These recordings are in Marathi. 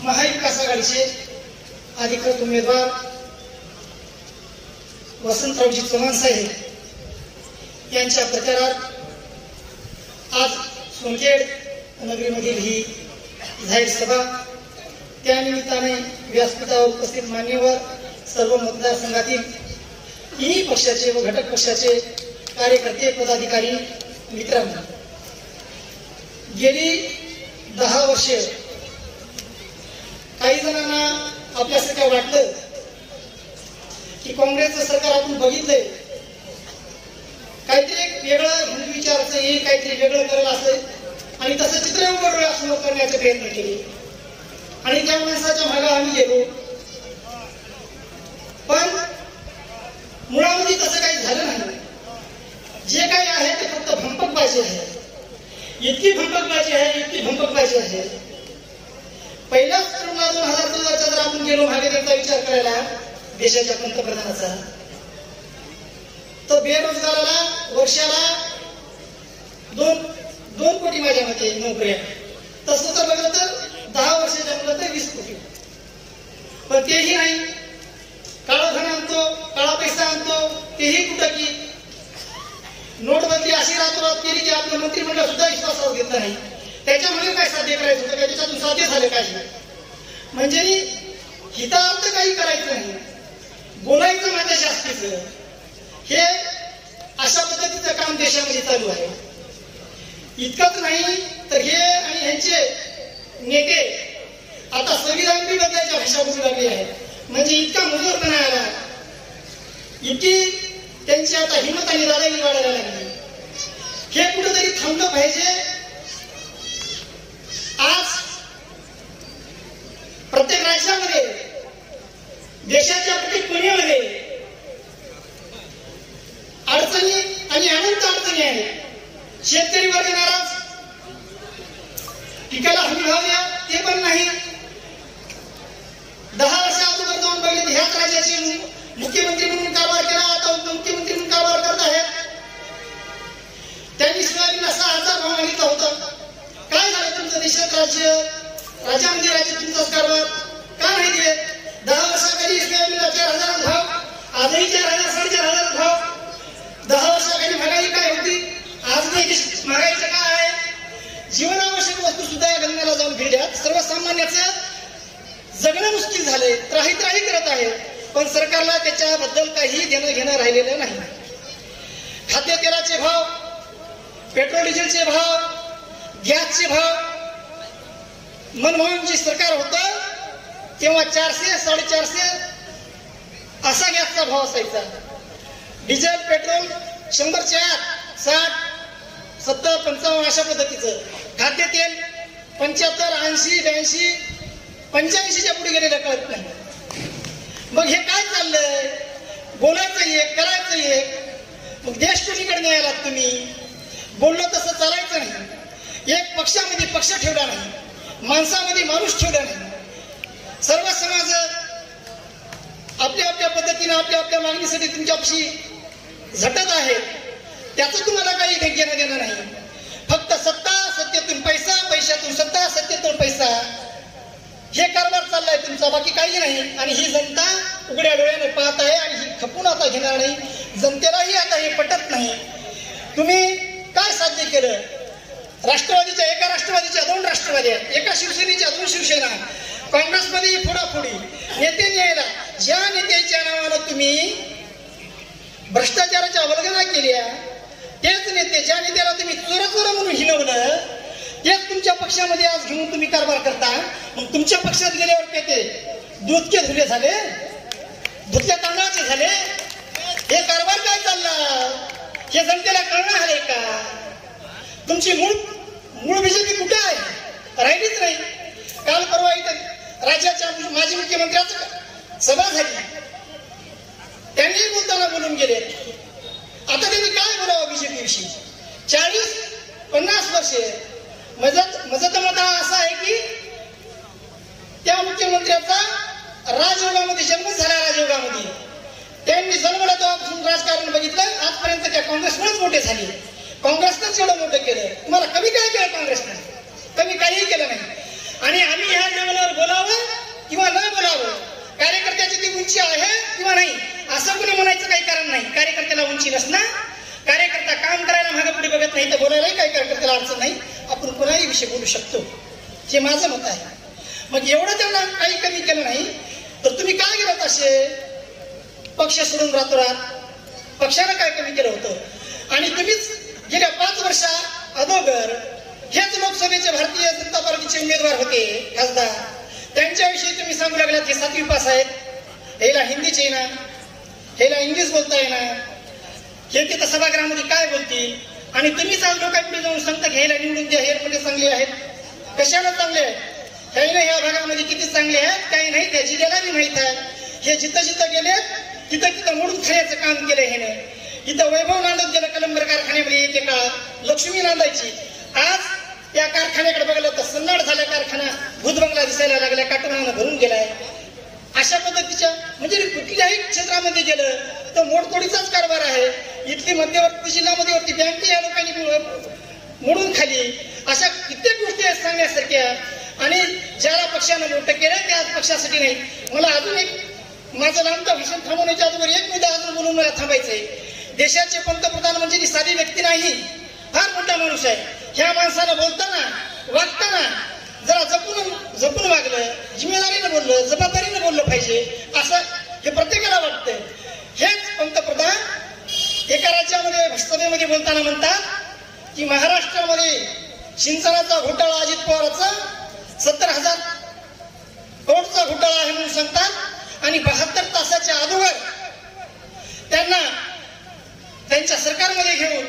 महाविकास आघाडीचे अधिकृत उमेदवार वसंतरावजी चव्हाण साहेब यांच्या प्रचारात आज सोनखेड नगरीमधील ही जाहीर सभा, त्यानिमित्ताने व्यासपीठावर उपस्थित मान्यवर सर्व मतदारसंघातील तिन्ही पक्षाचे व घटक पक्षाचे कार्यकर्ते, पदाधिकारी, मित्रांनो, गेली 10 वर्षे काही जणांना आपल्यासारखं वाटलं की काँग्रेसचं सरकार आपण बघितलंय, काहीतरी एक वेगळं हिंदू विचाराचं येईल, काहीतरी वेगळं करेल असं, आणि तसं चित्र उघड डोळ्यासमोर करण्याचे प्रयत्न केले आणि त्या माणसाच्या मागे आम्ही गेलो. पण मुळामध्ये तसं काही झालं नाही. जे काही आहे ते फक्त भंपकबाजी आहे. इतकी भंपकबाजी आहे, इतकी भंपकबाजी आहे. पहिल्याच टर्मला 2014च्या जर आपण गेलो मागे त्याचा विचार करायला देशाच्या पंतप्रधानाचा, तर बेरोजगाराला वर्षाला 2 कोटी माझ्या मते नोकऱ्या, तसं तर बघलं तर 10 वर्षाच्या मुलं तर 20 कोटी. पण तेही नाही. काळा धन आणतो, काळा पैसा आणतो, तेही कुठं की नोटबंदी अशी रातोरात केली की आपलं मंत्रिमंडळ सुद्धा विश्वासावर घेतलं नाही. त्याच्यामुळे काय साध्य करायचं होतं का, त्याच्यातून साध्य झालं काय? म्हणजे हितार्थ काही करायचं नाही, बोलायचं माझ्या जास्तीचं. हे अशा पद्धतीचं काम देशामध्ये चालू आहे. इतकंच नाही तर हे आणि ह्यांचे नेते आता संविधान बी बदलायच्या भाषा बोलू लागली आहे. म्हणजे इतका मजूरपणा आला, इतकी त्यांची आता हिंमत आणि दादागिरी वाढायला लागली. हे कुठेतरी थांबलं पाहिजे. आज प्रत्येक राज्यामध्ये, देशाच्या प्रत्येक कोण्यामध्ये अडचणी आणि अनंत अडचणी आहेत. शेतकरी वर्ग नाराज, पिकाला हमी भाव द्या ते पण नाही. 10 वर्षा अगोदर जाऊन बघितले ह्याच राज्याचे मुख्यमंत्री म्हणून कारभार केला, आता उपमुख्यमंत्री म्हणून कारभार करत आहेत. त्यांनी सोयाबीनला 6,000 भाव मागितला होता. काय झालं तुमचं देशात राज्यामध्ये तुमचाच कारभार का नाही दिले? 10 वर्षाखाली सोयाबीनला 4,000 भाव, आजही 4,000 4,500 भाव. 10 वर्षाखाली महागाई काय होती, आज नाही. महागाईचं काय आहे? जीवनावश्यक वस्तू सुद्धा या गंगाला जाऊन भिडल्यात. सर्वसामान्याचं जगणं मुश्किल झालंय, त्राही करत आहे. पण सरकारला त्याच्याबद्दल काही देणं घेणं राहिलेलं नाही. खाद्यतेलाचे भाव, पेट्रोल डिझेलचे भाव, गॅसचे भाव, मनमोहन जी सरकार होतं तेव्हा 400 450 असा गॅसचा भाव असायचा. डिझेल पेट्रोल 100च्या आत, 60 70 55 अशा पद्धतीचं. खाद्यतेल 75 80 82 85च्या पुढे गेलेलं कळत नाही. मग हे काय चाललंय? बोलायचं एक, करायचं एक. मग देश कुणीकडे न्यायलात तुम्ही? बोललो तसं चालायचं नाही. एक पक्षामध्ये पक्ष ठेवला नाही, माणसामध्ये माणूस ठेवला नाही. सर्व समाज आपल्या आपल्या पद्धतीने आपल्या आपल्या मागणीसाठी तुमच्यापाशी झटत आहे. त्याचं तुम्हाला काही घेणं देणं नाही. फक्त सत्ता, सत्तेतून पैसा, पैशातून सत्ता, सत्तेतून पैसा, हे कारभार चाललाय तुमचा, बाकी काही नाही. आणि ही जनता उघड्या डोळ्याने पाहत आहे आणि ही खपून आता घेणार नाही. जनतेलाही आता हे पटत नाही. तुम्ही काय साध्य केलं? राष्ट्रवादीच्या, एका राष्ट्रवादीच्या 2 राष्ट्रवाद्या, एका शिवसेनेच्या 2 शिवसेना, काँग्रेसमध्ये फोडाफोडी, नेते न्यायला. ज्या नेत्याच्या नावानं तुम्ही भ्रष्टाचाराच्या वल्गना केल्या, तेच नेते, ज्या नेत्याला तुम्ही चोर म्हणून हिनवलं, तेच तुमच्या पक्षामध्ये आज घेऊन तुम्ही कारभार करता. मग तुमच्या पक्षात गेल्यावर ते दूधके धुले झाले, धुतल्या तांदळाचे झाले. हे कारभार काय चालला हे जनतेला कळणार आहे का? तुमची मूळ बीजेपी कुठे आहे? राहिलीच नाही. काल परवा इथं राज्याच्या माजी मुख्यमंत्र्याचं सभा झाली, त्यांनी बोलताना बोलून गेले. आता त्यांनी काय बोलावं बीजेपी विषयी? 40-50 वर्षे मजत मत असा आहे की त्या मुख्यमंत्र्याचा राजयोगामध्ये जन्म झाला. राजयोगामध्ये त्यांनी जन्मला तेव्हापासून राजकारण बघितलं. आजपर्यंत त्या काँग्रेसमुळेच मोठे झाले. काँग्रेसनंच एवढं मोठं केलं. तुम्हाला कमी काय केलं काँग्रेसनं? कमी काहीही केलं नाही. आणि आम्ही ह्या लेवलवर बोलावं म्हणायचं काही कारण नाही. कार्यकर्त्याला उंची नसणार, कार्यकर्ता काम करायला मागे पुढे बघत नाही तर बोलायलाही काही कार्यकर्त्याला अडचण नाही. आपण कोणाही विषयी बोलू शकतो, हे माझं मत आहे. मग एवढं त्यांना काही कमी केलं नाही तर तुम्ही काय गेलात असे पक्ष सोडून रातोरात? पक्षानं काय कमी केलं होतं? आणि तुम्हीच गेल्या 5 वर्षा अगोदर हेच लोकसभेचे भारतीय जनता पार्टीचे उमेदवार होते खासदार, त्यांच्याविषयी तुम्ही सांगू लागलात हे 7वी पास आहेत, ह्याला हिंदीच येईना, ह्याला इंग्लिश बोलता येणार, हे तिथं सभागृहामध्ये काय बोलतील? आणि तुम्हीच आज लोकांपुढे जाऊन सांगता की ह्याला निवडून द्या, हे म्हणजे चांगले आहेत. कशाला चांगले आहेत? काही नाही, या भागामध्ये किती चांगले आहेत काही नाही, त्या जिल्ह्याला बी माहित आहे. हे जिथं जिथं गेले तिथं तिथं मोडून खाण्याचं काम केलं ह्याने. इथं वैभव नांदत गेलं कलंबर कारखान्यामध्ये, एके काळात लक्ष्मी नांदायची. आज त्या कारखान्याकडे बघायला तर सन्नाट झाल्या, कारखाना भूतबंगला दिसायला लागल्या, काटुनानं भरून गेलाय. अशा पद्धतीच्या म्हणजे कुठल्याही क्षेत्रामध्ये गेलं तर मोडतोडीचाच कारभार आहे. इथली मध्यवर्ती जिल्हा मध्यवर्ती बँक या लोकांनी मोडून खाली. अशा कित्येक गोष्टी आहेत सांगण्यासारख्या. आणि ज्याला पक्षानं मोठं केलं त्याच पक्षासाठी नाही. मला अजून एक माझं लांबतं भाषण थांबवण्याच्या अगोदर एक मुद्दा अजून बोलून मला थांबायचंय. देशाचे पंतप्रधान म्हणजे ती साधी व्यक्ती नाही, फार मोठा माणूस आहे. ह्या माणसानं बोलताना वागताना जरा जपून वागलं, जिम्मेदारीनं बोललं, जबाबदारीनं बोललं पाहिजे असं हे प्रत्येकाला वाटतं. हेच पंतप्रधान एका राज्यामध्ये सभेमध्ये बोलताना म्हणतात की महाराष्ट्रामध्ये सिंचनाचा घोटाळा अजित पवाराचा 70,000 करोडचा घोटाळा आहे म्हणून सांगतात. आणि 72 तासाच्या अगोदर त्यांना त्यांच्या सरकारमध्ये घेऊन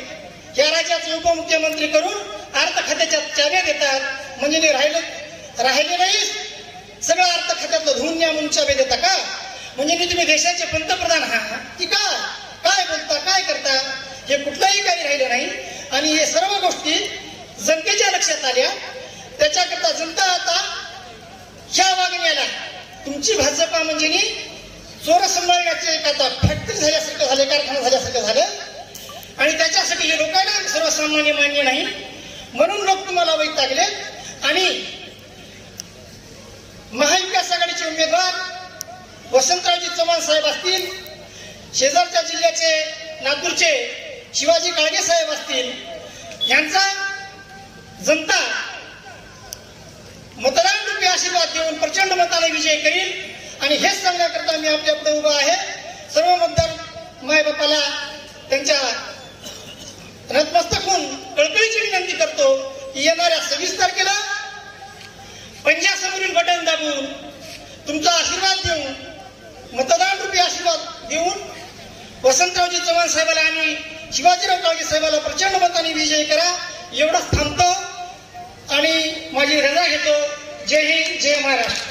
या राज्याचे उपमुख्यमंत्री करून अर्थ खात्याच्या चाव्या देतात. म्हणजे राहिले नाही सगळं अर्थ खात्यातलं धुवून न्या म्हणून चाव्या देता का? म्हणजे मी तुम्ही देशाचे पंतप्रधान आहात की काय बोलता, काय करता, हे कुठलंही काही राहिलं नाही. आणि हे सर्व गोष्टी जनतेच्या लक्षात आल्या. त्याच्याकरता जनता आता ह्या वागण्याला तुमची भाजपा म्हणजे चोर सांभाळण्याचे एक आता फॅक्टरी झाल्यासारखं झाले, कारखाना झाल्यासारखं झालं. आणि त्याच्यासाठी हे लोकांना सर्वसामान्य मान्य नाही म्हणून लोक तुम्हाला वैतागले. आणि महाविकास आघाडीचे उमेदवार वसंतरावजी चव्हाण साहेब असतील, शेजारच्या जिल्ह्याचे लातूरचे शिवाजी काळगे साहेब असतील, यांचा जनता मतदान रूपी आशीर्वाद देऊन प्रचंड मताने विजय करील. आणि हेच सांगण्याकरता मी आपल्या पुढे उभा आहे. सर्व मतदार मायबापाला त्यांच्या नतमस्तक होऊन कळकळीची विनंती करतो की येणाऱ्या 26 तारखेला पंजासमोरील बटन दाबून तुमचा आशीर्वाद देऊन, मतदान रूपी आशीर्वाद देऊन वसंतरावजी चव्हाण साहेबाला आणि शिवाजीराव काळगे साहेबाला प्रचंड मताने विजय करा. एवढंच थांबतो आणि माझी रजा घेतो. जय हिंद, जय महाराष्ट्र.